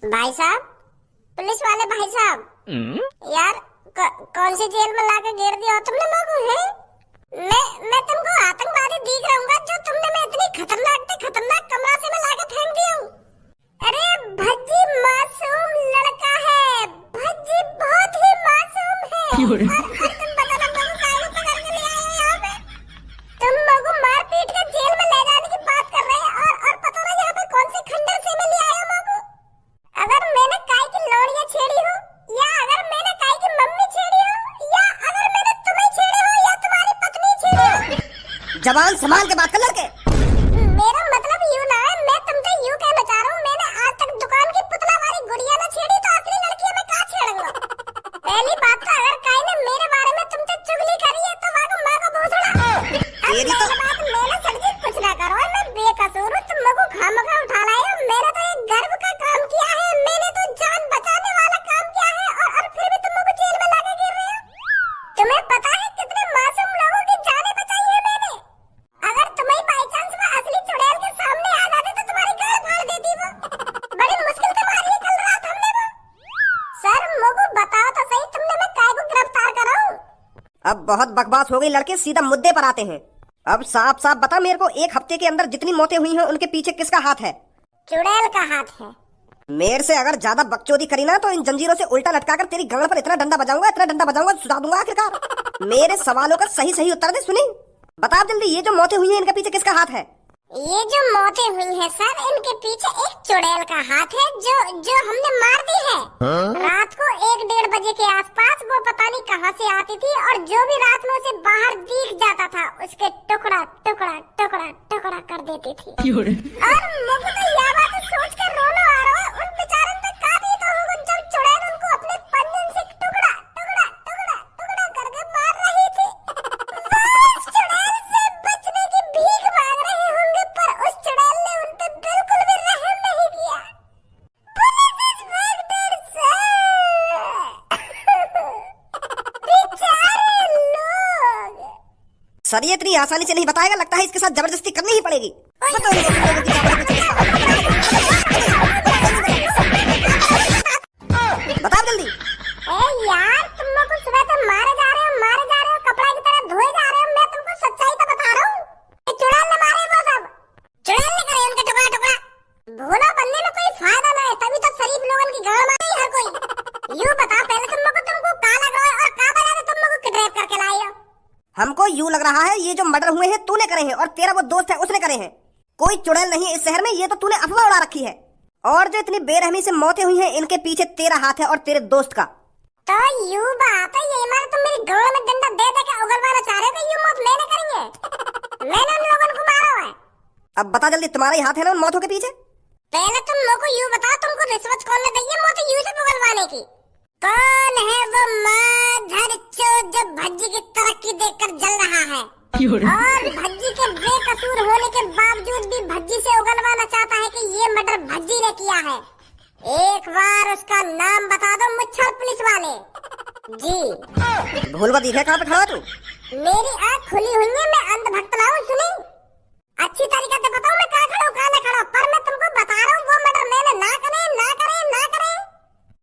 भाई साहब, पुलिस वाले भाई साहब, यार कौन सी जेल में लाके घेर दिया हो तुमने लोगों है? मैं तुमको आतंकवादी दिख रहूंगा जो तुमने मैं इतनी खतरनाक कमरा से मैं लाके फेंक दिया हूँ। अरे भज्जी मासूम लड़का है, भज्जी बहुत ही मासूम है। और तुम पता ना लोगों काहे पकड़ के ले आए हो यहाँ पे? तुम लोगों मार पीट के जेल में ले जाने की बात कर रहे हैं और पता ना यहाँ पे कौन से खंडर से में ले आए हो लोगों। अगर मैंने काय की लौड़ियां छेड़ी हो, या अगर मैंने काय की मम्मी छेड़ी हो, या अगर मैंने तुम्हें छेड़े हो, या तुम्हारी पत्नी छेड़ी हो। जवान संभाल के बात कर लड़के। मेरा मतलब यूं ना है, मैं तुमसे यूं कहना चाह रहा हूँ, मैंने आज तक दुकान की पुतला वाली गुड़िया ना छेड़ी तो असली लड़की मैं कहाँ छेड़ूंगा? पहली बात तो अगर काय ने मेरे बारे में तुमसे चुगली करी है तो माँ को भोसड़ा। मैंने सड़की कुछ ना करो, मैं बेकसूर हूँ, तुम लोगों खामखा उठा लाए हो। मैंने तो एक गर्व का काम किया है, मैंने तो जान बचाने वाला काम किया है और फिर भी तुम लोग जेल में लाके गिर रहे हो। तुम्हें पता है कितने मासूम लोगों की जानें बचाई है मैंने? अगर तुम्हें बाई चांस में असली चुड़ैल के सामने आ जाते तो तुम्हारी गाड़ फाड़ देती वो। बड़ी मुश्किल से मारी है कल रात हमने वो। सर मोगू बताओ तो सही, तुमने मैं काय को गिरफ्तार करा हूँ? अब बहुत बकवास हो गई लड़के, सीधा मुद्दे पर आते हैं। अब साफ साफ बता मेरे को, एक हफ्ते के अंदर जितनी मौतें हुई हैं उनके पीछे किसका हाथ है? चुड़ैल का हाथ है। मेरे से अगर ज्यादा बकचोदी करी ना तो इन जंजीरों से उल्टा लटकाकर तेरी गगन पर इतना डंडा बजाऊंगा सुझा दूंगा आखिरकार। मेरे सवालों का सही उत्तर दे। सुनी बता जल्दी, ये जो मौतें हुई हैं इनके पीछे किसका हाथ है? ये जो मौतें हुई हैं सर, इनके पीछे एक चुड़ैल का हाथ है जो हमने मार दी है। रात को 1-1:30 बजे के आसपास वो पता नहीं कहां से आती थी और जो भी रात में उसे बाहर दिख जाता था उसके टुकड़ा कर देती थी। और मुझे तो यह बात सोच कर रोना आ रहा है, उन बेचारों पे काटी तो होगा जब चुड़ैल उनको अपने पंजन से टुकड़ा करके मार रही थी। उस चुड़ैल से बचने की भीख मांग रहे होंगे, पर उस चुड़ैल ने उन पे बिल्कुल भी रहम नहीं किया। पुलिस इंस्पेक्टर सर, बेचारे लोग। सर ये इतनी आसानी से नहीं बताएगा, लगता है इसके साथ जबरदस्ती करनी ही पड़ेगी। बता जल्दी। यार तुम लोग को सुबह से मारे जा रहे हो, कपड़ा की तरह धोए जा रहे हो। मैं तुमको सच्चाई तो बता रहा हूँ। चुड़ैल ने मारे वो सब, चुड़ैल ने करे उनके टुकड़ा। भोला बनने में कोई फायदा ना है, तभी तो शरीफ लोगों की गाड़ मारे हर कोई। यूं बता पहले तुमको कहाँ लग रहा है और कहाँ बजा तुम लोग किडनैप करके लाए हो? हमको यूं लग रहा है ये जो मर्डर हुए हैं तूने करे हैं और तेरा वो दोस्त है उसने करे हैं। कोई चुड़ैल नहीं है इस शहर में, ये तो तूने अफवाह उड़ा रखी है। और जो इतनी बेरहमी से मौतें हुई हैं इनके पीछे तेरा हाथ है और तेरे दोस्त का। तो यूं बात है, ये मारे तुम मेरी गाड़ में डंडा दे के उगलवाना चाह रहे हो कि यूं मौत मैंने करेंगे? मैंने उन लोगों को मारा है। अब बता जल्दी, तुम्हारा ही हाथ है ना उन मौतों के पीछे? पहले तुम लोगों को यूं बताओ, तुमको रिश्वत कौन ने दी है मौत यूं से उगलवाने की? कौन है वो माधर चोद जो भज्जी की तरक्की देखकर जल रहा है और भज्जी के बेकसूर होने के बावजूद भी भज्जी से उगलवाना चाहता है कि ये मर्डर भज्जी ने किया है? एक बार उसका नाम बता दो मुच्छर पुलिस वाले जी। भूलवा दिखे कहाँ पे खड़ा तू? मेरी आँख खुली हुई है, मैं अंधभक्त ना हूँ। सुनी अच्छी तरीके से बताओ मैं कहाँ खड़ा हूँ कहाँ न खड़ा हूँ, पर मैं तुमको बता रहा हूँ वो मर्डर मैंने ना करे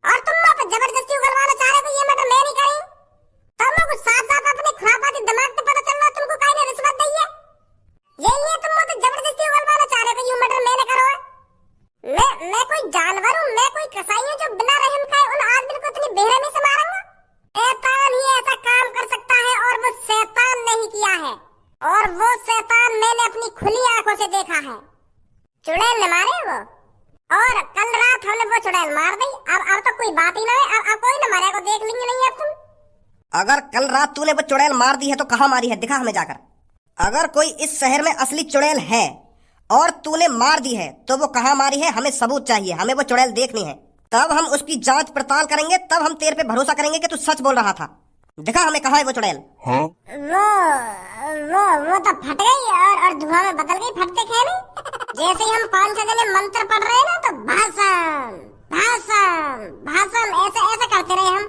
और तुम लोग जबरदस्ती उगलवाना चाह रहे हो ये मर्डर मैं नहीं करी। तुम लोग साथ अपने खुरापाती दिमाग से पता चल रहा तुमको काहे ने रिश्वत दी है? यही है तुम लोग जबरदस्ती उगलवाना चाह रहे हो ये मर्डर मैंने करो है। मैं कोई जानवर हूँ, मैं कोई कसाई हूँ जो बिना रहम खाए उन आदमी को इतनी बेरहमी से मारूंगा? शैतान ही ऐसा काम कर सकता है और वो शैतान नहीं किया है, और वो शैतान मैंने अपनी खुली आंखों से देखा है। चुड़ैल ने मारे वो, और कल रात हमने वो चुड़ैल मार दी। अब तो कोई बात ही ना है, अब कोई न मारेगा, देख लेंगे नहीं अब तुम। अगर कल रात तूने वो चुड़ैल मार दी है तो कहाँ मारी है, दिखा हमें जाकर। अगर कोई इस शहर में असली चुड़ैल है और तूने मार दी है तो वो कहाँ मारी है, हमें सबूत चाहिए, हमें वो चुड़ैल देखनी है। तब हम उसकी जांच पड़ताल करेंगे, तब हम तेरे पे भरोसा करेंगे कि तू सच बोल रहा था। दिखा हमें कहाँ है वो चुड़ैल। हाँ? वो तो फट गई और धुआं में बदल गई फटते खेने। जैसे ही हम 5-6 जने मंत्र पढ़ रहे हैं ना तो भाषण ऐसे करते रहे हम,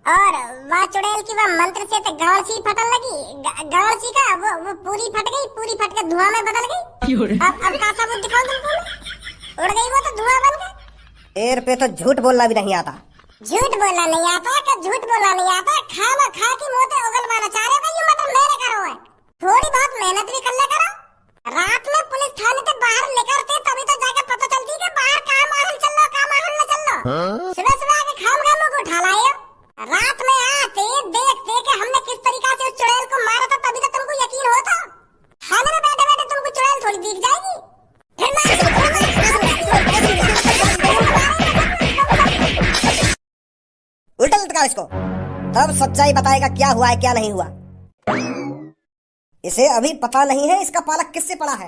और वह चुड़ैल की वह मंत्र से तो गवर्सी फटन लगी। गवर्सी का वो पूरी फट के धुआं में बदल गई। अब का सबूत दिखाऊं तुमको? उड़ गई वो तो धुआं बन गई। एयर पे तो झूठ बोलना भी नहीं आता। झूठ बोलना नहीं आता कि झूठ बोलना नहीं आता? खाना खा की मोते उगलवाना चाह रहे हो? ये मटर मेरे करो है, थोड़ी बहुत मेहनत भी कर ले करो। रात में पुलिस थाने से बाहर निकलते तभी तो जाके पता चलती कि बाहर का माहौल चल रहा, का माहौल न चल रहा। सुबह सुबह के खाम खाम को उठा लाए हो। रात में आते देखते कि हमने किस तरीका से उस चुड़ैल को मारा था तभी तो तुमको यकीन होता। थाने में बैठे बैठे तुमको चुड़ैल थोड़ी दिख जाएगी। उल्टा लटका इसको, तब सच्चाई बताएगा क्या हुआ है क्या नहीं हुआ। इसे अभी पता नहीं है इसका पालक किससे पड़ा है।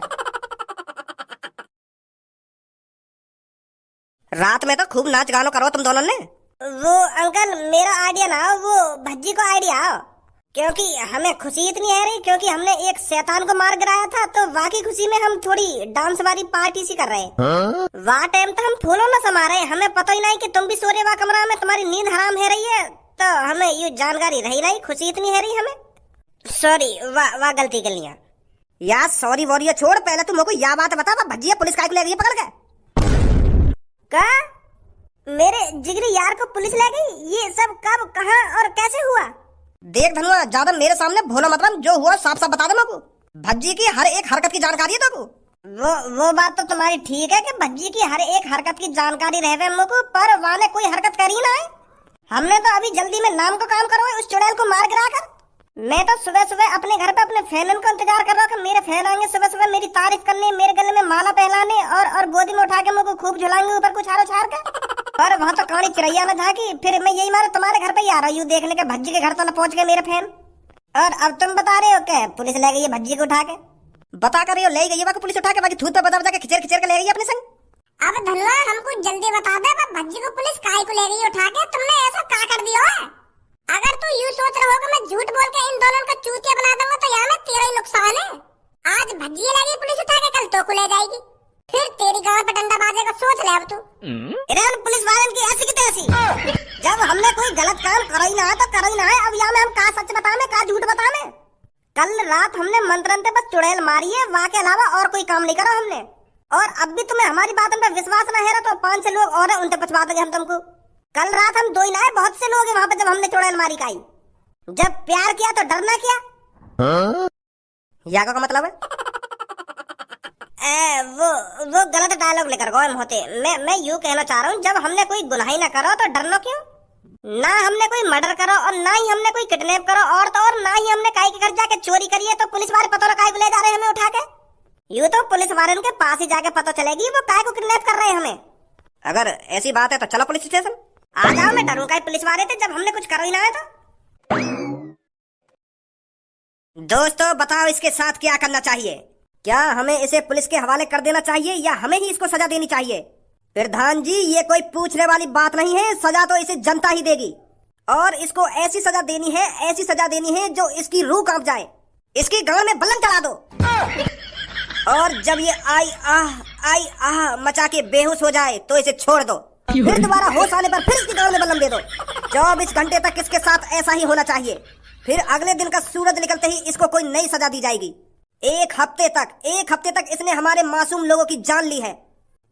रात में तो खूब नाच गानो करो तुम दोनों ने। वो अंकल मेरा आइडिया ना, वो भज्जी को आइडिया, क्योंकि हमें खुशी इतनी है रही क्योंकि हमने एक शैतान को मार गिराया था, तो वाकई खुशी में हम थोड़ी डांस वाली पार्टी सी कर रहे हैं। वहाँ टाइम तो हम फूलों न समा रहे, हमें पता ही नहीं कि तुम भी सो रहे वहाँ कमरा में, तुम्हारी नींद हराम है रही है, तो हमें ये जानकारी रही नहीं, खुशी इतनी है रही हमें। सॉरी, वाह गलती कर लिया यार। सॉरी वॉरी छोड़, पहले तुम को यह बात बता, भज्जिया पुलिस काय को ले गई पकड़ के? का मेरे जिगरी यार को पुलिस ले गई? ये सब कब, कहां और कैसे हुआ? देख धनुआ, ज्यादा मेरे सामने भोला मतलब, जो हुआ साफ साफ बता दे मेरे को। भज्जी की हर एक हरकत की जानकारी है तेरे को। वो बात तो तुम्हारी ठीक है कि भज्जी की हर एक हरकत की जानकारी रहे हम को, पर वाने कोई हरकत करी ना है। हमने तो अभी जल्दी में नाम को काम करो उस चुड़ैल को मार गिरा कर। मैं तो सुबह सुबह अपने घर पे अपने फैन को इंतजार कर रहा हूँ कि मेरे फैन आएंगे सुबह सुबह मेरी तारीफ करने, मेरे गले में माला पहनाने और गोदी में उठा के मुझको खूब झुलाएंगे ऊपर कुछ हारो छाड़ के। पर वहाँ तो कहानी चिड़ैया न झाकी, फिर मैं यही मारे तुम्हारे घर पे ही आ रहा हूँ देखने के भज्जी के घर तो न पहुँच गए मेरे फैन। और अब तुम बता रहे हो क्या पुलिस ले गई है भज्जी को उठा के? बता कर रही हो ले गई है पुलिस उठा के, बाकी थूत पे बता के खिचर खिचर के ले गई अपने संग। अब धनवा हमको जल्दी बता दे, भज्जी को पुलिस काहे को ले गई उठा के? तुमने ऐसा क्या कर दिया है? अगर तू यूं सोच रहा होगा मैं झूठ बोल के इन दोनों को चूतिया बना दूंगा तो यहाँ में तेरा ही नुकसान है। आज भज्जी लेगी पुलिस उठा के, कल तो को ले जाएगी, फिर तेरी गांव पे डंडा बाजेगा, सोच ले अब तू। इधर पुलिस वाले की ऐसी की तैसी। जब हमने कोई गलत काम करा ही ना है तो करा ही ना है, अब यहाँ में हम का सच बताने का झूठ बताने। कल रात हमने मंत्रन बस चुड़ैल मारी है, वहाँ के अलावा और कोई काम नहीं करा हमने। और अब भी तुम्हें हमारी बात पर विश्वास न है तो 5 लोग और उनसे पछवा देंगे हम तुमको। कल रात हम दो ही ना है, बहुत से लोग हैं वहाँ पे जब हमने चुड़ैल मारी काई। जब प्यार किया तो डरना किया। या का मतलब है? वो गलत डायलॉग लेकर गए हम होते। मैं यूं कहना चाह रहा हूँ, जब हमने कोई गुनाही ना करो तो डरना क्यों? ना हमने कोई मर्डर करो और ना ही हमने कोई किडनैप करो और तो और ना ही हमने काई के घर जाके चोरी करी है, तो पुलिस वाले पता ना काई को ले जा रहे हैं हमें उठा के। यूं तो पुलिस वाले उनके पास ही जाके पता चलेगी वो काय को किडनैप कर रहे हैं हमें। अगर ऐसी बात है तो चलो पुलिस स्टेशन। आ जाओ, मैं डरूं का पुलिस वाले थे जब हमने कुछ करो ही ना है तो। दोस्तों बताओ इसके साथ क्या करना चाहिए? क्या हमें इसे पुलिस के हवाले कर देना चाहिए या हमें ही इसको सजा देनी चाहिए? प्रधान जी ये कोई पूछने वाली बात नहीं है, सजा तो इसे जनता ही देगी। और इसको ऐसी सजा देनी है, ऐसी सजा देनी है जो इसकी रूह कांप जाए। इसकी गांड में बल्लम चढ़ा दो और जब ये आई आह मचा के बेहोश हो जाए तो इसे छोड़ दो। फिर दोबारा होश आने पर फिर इसकी गांड में बल्लम दे दो। 24 घंटे तक इसके साथ ऐसा ही होना चाहिए। फिर अगले दिन का सूरज निकलते ही इसको कोई नई सजा दी जाएगी। एक हफ्ते तक इसने हमारे मासूम लोगों की जान ली है,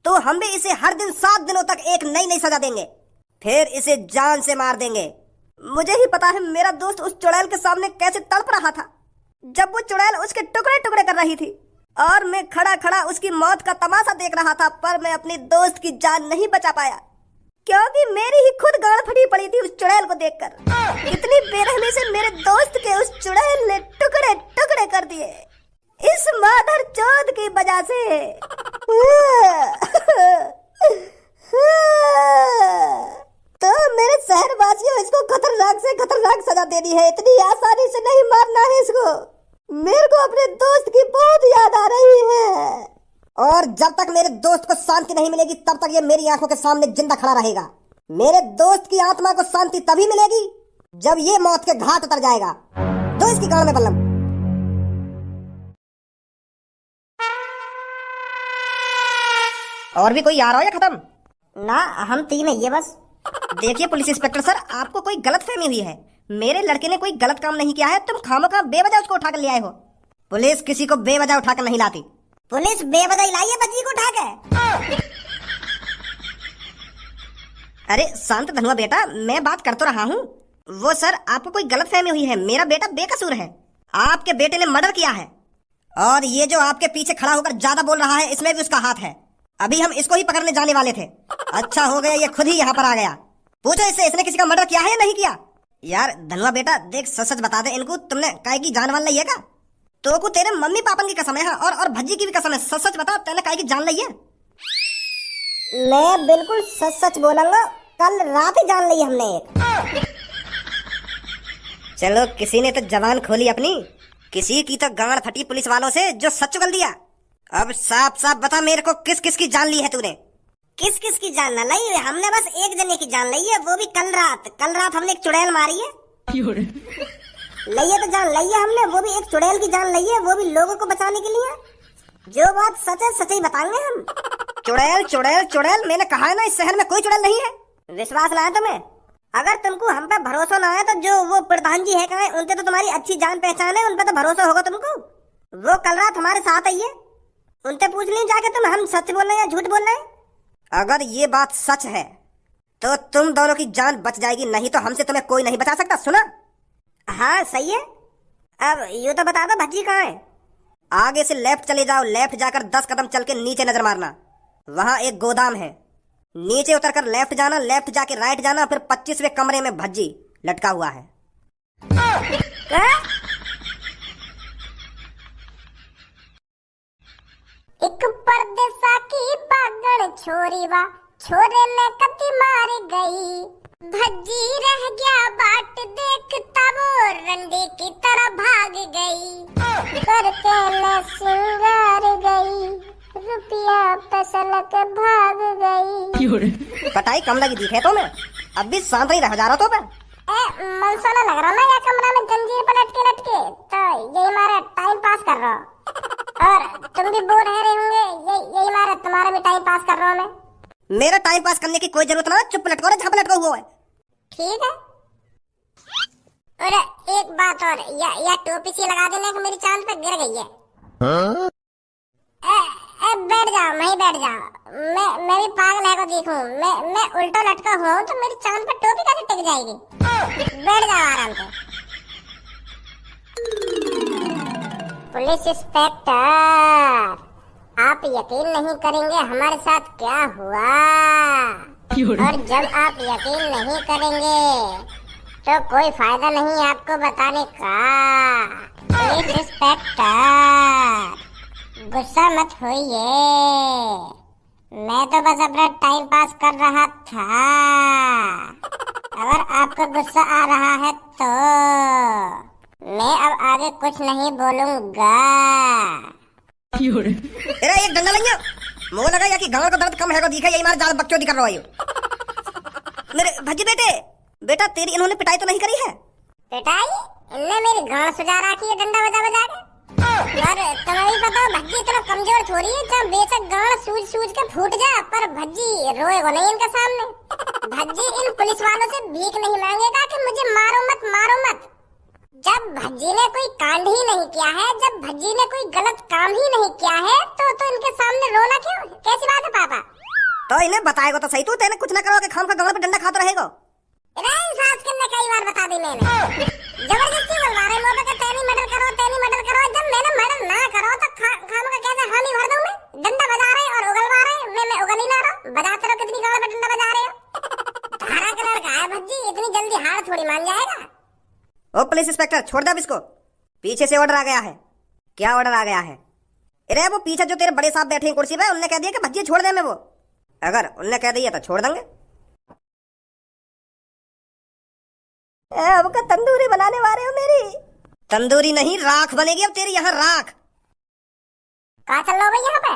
तो हम भी इसे हर दिन 7 दिनों तक एक नई सजा देंगे, फिर इसे जान से मार देंगे। मुझे ही पता है मेरा दोस्त उस चुड़ैल के सामने कैसे तड़प रहा था जब वो चुड़ैल उसके टुकड़े टुकड़े कर रही थी, और मैं खड़ा खड़ा उसकी मौत का तमाशा देख रहा था, पर मैं अपनी दोस्त की जान नहीं बचा पाया क्योंकि मेरी ही खुद गांड फटी पड़ी थी उस चुड़ैल को देखकर। इतनी बेरहमी से मेरे दोस्त के उस चुड़ैल ने टुकड़े टुकड़े कर दिए इस मादर चौथ की वजह से। तो मेरे शहरवासियों इसको खतरनाक से खतरनाक सजा देनी है, इतनी आसानी से नहीं मारना है इसको। मेरे को अपने दोस्त की बहुत याद आ रही है और जब तक मेरे दोस्त को शांति नहीं मिलेगी तब तक ये मेरी आंखों के सामने जिंदा खड़ा रहेगा। मेरे दोस्त की आत्मा को शांति तभी मिलेगी जब ये मौत के घाट उतर जाएगा। दो इसकी गांड में बल्लम। और भी कोई आ रहा हो या खत्म? ना हम 3 है ये बस। देखिए पुलिस इंस्पेक्टर सर, आपको कोई गलतफहमी हुई है। मेरे लड़के ने कोई गलत काम नहीं किया है, तुम खामखा बेवजह उसको उठाकर ले आए हो। पुलिस किसी को बेवजह उठाकर नहीं लाती। पुलिस बेवजह ही लाई है बच्ची को उठा के। अरे शांत धनुआ बेटा, मैं बात कर तो रहा हूँ। वो सर, आपको कोई गलतफहमी हुई है। मेरा बेटा बेकसूर है। आपके बेटे ने मर्डर किया है। और ये जो आपके पीछे खड़ा होकर ज्यादा बोल रहा है, इसमें भी उसका हाथ है। अभी हम इसको ही पकड़ने जाने वाले थे। अच्छा हो गया ये खुद ही यहाँ पर आ गया। पूछो इससे, इसने किसी का मर्डर किया है या नहीं किया। यार धनुआ बेटा देख, सच सच बता दे इनको, तुमने काय की जान वान ली है का? तो को तेरे मम्मी पापन की कसम है और भज्जी की भी कसम है। सच सच बता, तेने काय की जान ली है? मैं बिल्कुल सच सच बोलूंगा, कल रात ही जान ली हमने एक। चलो किसी ने तो जबान खोली अपनी, किसी की तो गांड फटी पुलिस वालों से जो सच उगल दिया। अब साफ साफ बता मेरे को, किस किस की जान ली है तूने? किस किस की जान ना ली? हमने बस एक जने की जान ली है, वो भी कल रात हमने एक चुड़ैल मारी है। लइए तो जान लइए हमने, वो भी एक चुड़ैल की जान ली है, वो भी लोगों को बचाने के लिए। जो बात सच है सच ही बताएंगे हम। चुड़ैल चुड़ैल चुड़ैल, मैंने कहा है ना इस शहर में कोई चुड़ैल नहीं है। विश्वास लाए तुम्हें? अगर तुमको हम पे भरोसा ना है तो जो वो प्रधान जी है कहे, उनसे तो तुम्हारी अच्छी जान पहचान है, उन पे तो भरोसा होगा तुमको। वो कल रात हमारे साथ आई है, उनसे पूछ ली जाके तुम हम सच बोल रहे हैं या झूठ बोल रहे हैं। अगर ये बात सच है तो तुम दोनों की जान बच जाएगी, नहीं तो हमसे तुम्हें कोई नहीं बचा सकता। सुना? हाँ सही है। अब यूँ तो बता दो भज्जी कहाँ है? आगे से लेफ्ट चले जाओ, लेफ्ट जाकर 10 कदम चल के नीचे नजर मारना, वहां एक गोदाम है। नीचे उतरकर लेफ्ट जाना, लेफ्ट जाके राइट जाना, फिर 25वें कमरे में भज्जी लटका हुआ है। एक परदेसा की बागड़ छोरी वा, छोरे ने कति मार गई। भज्जी रह गया बाट देखता, वो रंडी की तरह भाग गई। करके न सिंगार गई, रुपया पसलक भाग गई। कटाई कम लगी दिखे तो मैं, अब भी शांत ही रह जा रहा तो मैं। मनसोना लग रहा ना या कमरा में जंजीर पर लटके लटके, तो यही मारा टाइम पास कर रहा हूँ। और तुम भी बोर रहे होंगे, यही मारा तुम्हारा भी टाइम पास कर रहा हूँ मैं। मेरा टाइम पास करने की कोई जरूरत ना, चुप लटको रे, जहाँ पे लटका हुआ है। ठीक है। और एक बात और, या टोपी सी लगा देने कि मेरी चांद पे गिर गई है। हाँ? बैठ जाओ, वहीं बैठ जाओ। मैं भी पागल है को देखूं। मैं उल्टा लटका हुआ हूँ तो मेरी चांद पे टोपी कैसे टिक जाएगी? बैठ जाओ आराम से। पुलिस इंस्पेक्टर, आप यकीन नहीं करेंगे हमारे साथ क्या हुआ। और जब आप यकीन नहीं करेंगे तो कोई फायदा नहीं आपको बताने का। पुलिस इंस्पेक्टर, गुस्सा मत होइए, मैं तो बस अपना टाइम पास कर रहा था। अगर आपको गुस्सा आ रहा है तो मैं अब आगे कुछ नहीं बोलूंगा। तेरा एक डंडा लग गया, मुंह लगा या कि गांव का दर्द कम है को दिखा, यही मार ज्यादा बकचोदी कर रहा है। मेरे भज्जी बेटा तेरी इन्होंने पिटाई तो नहीं करी है? पिटाई? इनने मेरी गांड सुझा रखी है डंडा बजा बजा के। और तुम्हें भी पता भज्जी इतना कमजोर थोड़ी है, जब बेशक गांड सूझ के फूट जा, पर भज्जी रोएगा नहीं इनके सामने। भज्जी इन पुलिस वालों से भीख नहीं मांगेगा कि मुझे मारो मत। जब भज्जी ने कोई कांड ही नहीं किया है, जब भज्जी ने कोई गलत काम ही नहीं किया है, तो इनके सामने रोना क्यों? कैसी बात है पापा? तो इन्हें बताएगा तो सही, तू तेने कुछ ना करो कि खाम का गांव पे डंडा खाता रहेगा। सास के कई बार बता दी मैंने, जबरदस्ती बोलवा रहे मुंह पे तेनी मर्डर करो। जब मैंने मर्डर ना करो तो खाम का कैसे हामी भर दूं मैं? डंडा बजा रहे और उगलवा रहे, मैं उगल ही ना रहा। बजाते रहो, कितनी गांव पे डंडा बजा रहे हो। धारा का लड़का है भज्जी, इतनी जल्दी हार थोड़ी मान जाएगा। ओ पुलिस इंस्पेक्टर, छोड़ दे अब इसको। पीछे से ऑर्डर आ गया है। क्या ऑर्डर आ गया है? अरे वो पीछे जो तेरे बड़े साहब बैठे हैं कुर्सी पे, उनने कह दिया कि भज्जी छोड़ दे। मैं वो अगर उनने कह दिया तो छोड़ देंगे। अब का तंदूरी बनाने वाले हो मेरी? तंदूरी नहीं, राख बनेगी अब तेरी यहाँ, राख। कहाँ चल रहे हो भाई यहाँ पे?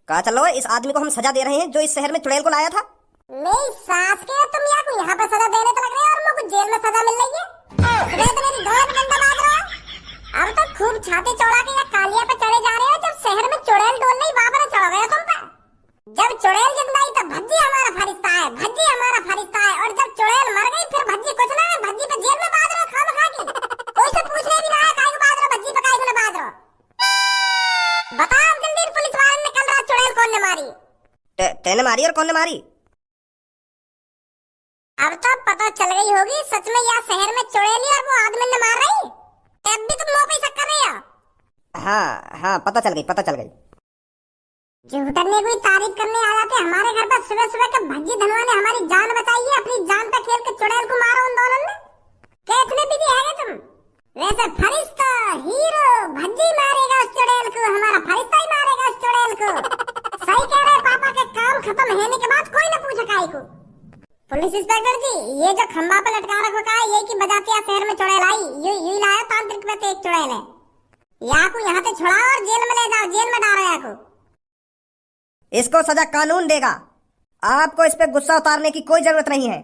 कहाँ चल रहे हो? इस आदमी को हम सजा दे रहे हैं जो इस शहर में चुड़ैल को लाया था। मेरी सास के तुम यहाँ पे सजा देने तो लग रहे हो, और मुझे जेल में सजा मिल रही है। तो मेरी गांड पे डंडा मार रहा है। अब तो खूब छाती चौड़ा के या कालिया पे चढ़े जा रहे हो। जब शहर में चुड़ैल डोल नहीं, वहाँ पर चढ़ गए तुम पे। जब चुड़ैल जिंदा आई तो भज्जी हमारा फरिश्ता है, और जब चुड़ैल मर गई फिर भज्जी कुछ ना है। भज्जी पे जेल में बांध रहो खामखा की, कोई से पूछने भी ना है काहे को बांध रहो भज्जी पे, काहे को बांध रहो। बताओ जल्दी, पुलिस वाले ने कल रात चुड़ैल कौन ने मारी? तेने मारी और कौन ने मारी? अब तो पता चल गई होगी सच में यहाँ शहर में चुड़ैली और वो आदमी ने मार रही। अब भी तुम मुंह पे शक कर रही हो? हाँ हाँ, पता चल गई, पता चल गई। झूठने कोई तारीफ करने आ जाते हमारे घर पर सुबह सुबह के भज्जी धनवा ने हमारी जान बचाई है, अपनी जान पे खेल के चुड़ैल को मारो उन दोनों ने। क्या इतने भी है तुम? वैसे फरिश्ता हीरो भज्जी मारेगा उस चुड़ैल को, हमारा फरिश्ता ही मारेगा उस चुड़ैल को। सही कह रहे पापा के काम खत्म होने के बाद कोई न पूछे काहे को। पुलिस इंस्पेक्टर जी, ये जो खंबा पे लटका रखा है ये की बजाते शहर में चुड़ैल आई, यही लाया तांत्रिक पे एक चुड़ैल है। यहाँ को यहाँ से छुड़ाओ और जेल में ले जाओ, जेल में डालो यहाँ को। इसको सजा कानून देगा, आपको इस पे गुस्सा उतारने की कोई जरूरत नहीं है।